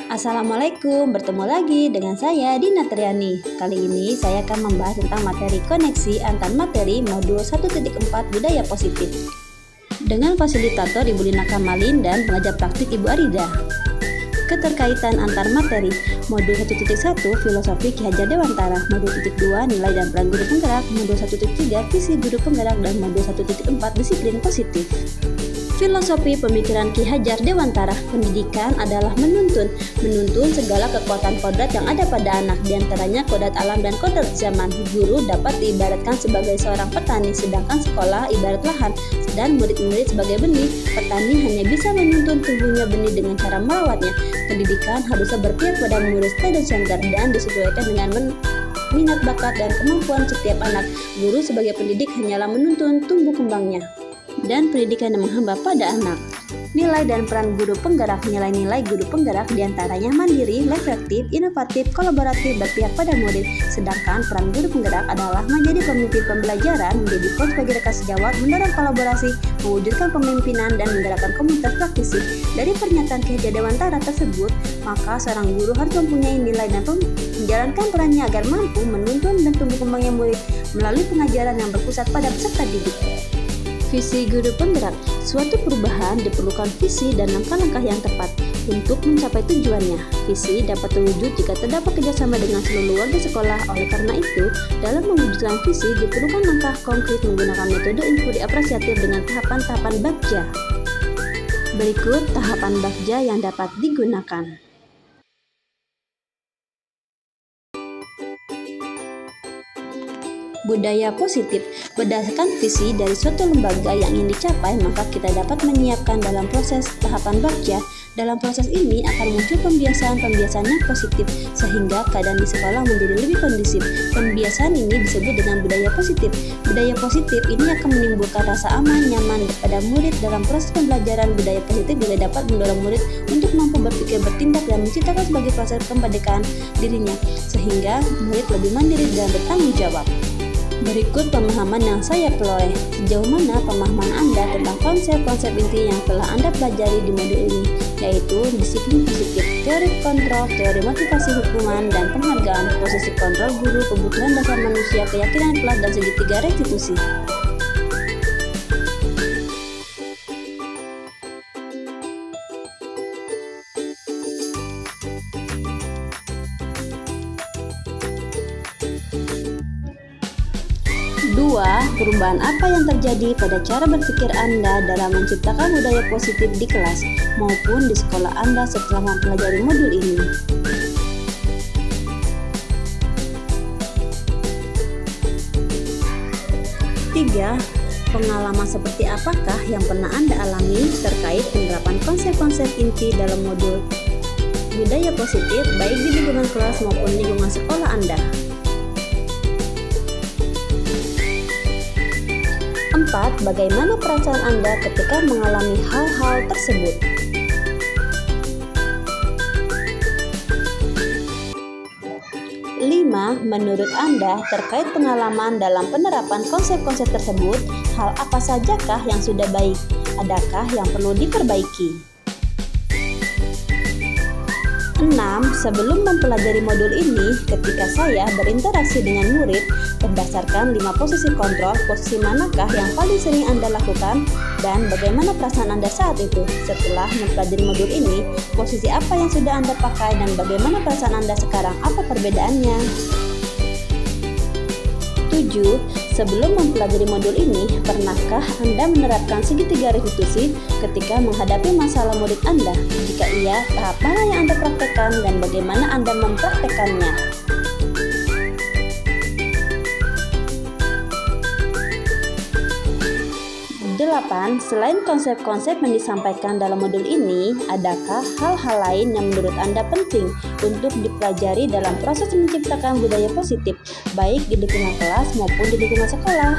Assalamualaikum, bertemu lagi dengan saya Dina Triani. Kali ini saya akan membahas tentang materi koneksi antar materi modul 1.4 budaya positif dengan fasilitator Ibu Lina Kamalin dan pengajar praktik Ibu Arida. Keterkaitan antar materi modul 1.1 filosofi Ki Hajar Dewantara, modul 2 nilai dan peran guru penggerak, modul 1.3 visi guru penggerak, dan modul 1.4 disiplin positif. Filosofi pemikiran Ki Hajar Dewantara, pendidikan adalah menuntun segala kekuatan kodrat yang ada pada anak, diantaranya kodrat alam dan kodrat zaman. Guru dapat diibaratkan sebagai seorang petani, sedangkan sekolah ibarat lahan, dan murid-murid sebagai benih. Petani hanya bisa menuntun tumbuhnya benih dengan cara merawatnya. Pendidikan harusnya berpihak pada murid student center dan disesuaikan dengan minat bakat dan kemampuan setiap anak. Guru sebagai pendidik hanyalah menuntun tumbuh kembangnya dan pendidikan yang menghamba pada anak. Nilai dan peran guru penggerak. Nilai-nilai guru penggerak diantaranya mandiri, reflektif, inovatif, kolaboratif, berpihak pada murid. Sedangkan peran guru penggerak adalah menjadi pemimpin pembelajaran, menjadi coach bagi rekan sejawat, mendorong kolaborasi, mewujudkan pemimpinan, dan menggerakkan komunitas praktisi. Dari pernyataan Ki Hajar Dewantara tersebut, maka seorang guru harus mempunyai nilai dan menjalankan perannya agar mampu menuntun dan tumbuh kembangnya murid melalui pengajaran yang berpusat pada peserta didik. Visi guru penggerak. Suatu perubahan diperlukan visi dan langkah-langkah yang tepat untuk mencapai tujuannya. Visi dapat terwujud jika terdapat kerjasama dengan seluruh warga sekolah. Oleh karena itu, dalam mewujudkan visi diperlukan langkah konkret menggunakan metode input apresiatif dengan tahapan-tahapan bagja. Berikut tahapan bagja yang dapat digunakan. Budaya positif. Berdasarkan visi dari suatu lembaga yang ingin dicapai, maka kita dapat menyiapkan dalam proses tahapan bagja. Dalam proses ini akan muncul pembiasaan yang positif sehingga keadaan di sekolah menjadi lebih kondusif. Pembiasaan ini disebut dengan budaya positif. Budaya positif ini akan menimbulkan rasa aman, nyaman pada murid dalam proses pembelajaran. Budaya positif juga dapat mendorong murid untuk mampu berpikir, bertindak, dan menciptakan sebagai proses kemerdekaan dirinya sehingga murid lebih mandiri dan bertanggung jawab. Berikut pemahaman yang saya peroleh. Sejauh mana pemahaman Anda tentang konsep-konsep inti yang telah Anda pelajari di modul ini, yaitu disiplin positif, teori kontrol, teori motivasi hukuman dan penghargaan, posisi kontrol guru, kebutuhan dasar manusia, keyakinan kelas, dan segitiga restitusi. Dua, perubahan apa yang terjadi pada cara berpikir Anda dalam menciptakan budaya positif di kelas maupun di sekolah Anda setelah mempelajari modul ini. Tiga, pengalaman seperti apakah yang pernah Anda alami terkait penerapan konsep-konsep inti dalam modul budaya positif baik di lingkungan kelas maupun lingkungan sekolah Anda. 4. Bagaimana perasaan Anda ketika mengalami hal-hal tersebut? 5. Menurut Anda, terkait pengalaman dalam penerapan konsep-konsep tersebut, hal apa sajakah yang sudah baik? Adakah yang perlu diperbaiki? 6. Sebelum mempelajari modul ini, ketika saya berinteraksi dengan murid, berdasarkan 5 posisi kontrol, posisi manakah yang paling sering Anda lakukan dan bagaimana perasaan Anda saat itu? Setelah mempelajari modul ini, posisi apa yang sudah Anda pakai dan bagaimana perasaan Anda sekarang? Apa perbedaannya? 7. Sebelum mempelajari modul ini, pernahkah Anda menerapkan segitiga restitusi ketika menghadapi masalah murid Anda? Jika iya, tahap mana yang Anda praktekkan dan bagaimana Anda mempraktekannya? 8. Selain konsep-konsep yang disampaikan dalam modul ini, adakah hal-hal lain yang menurut Anda penting untuk dipelajari dalam proses menciptakan budaya positif, baik di lingkungan kelas maupun di lingkungan sekolah?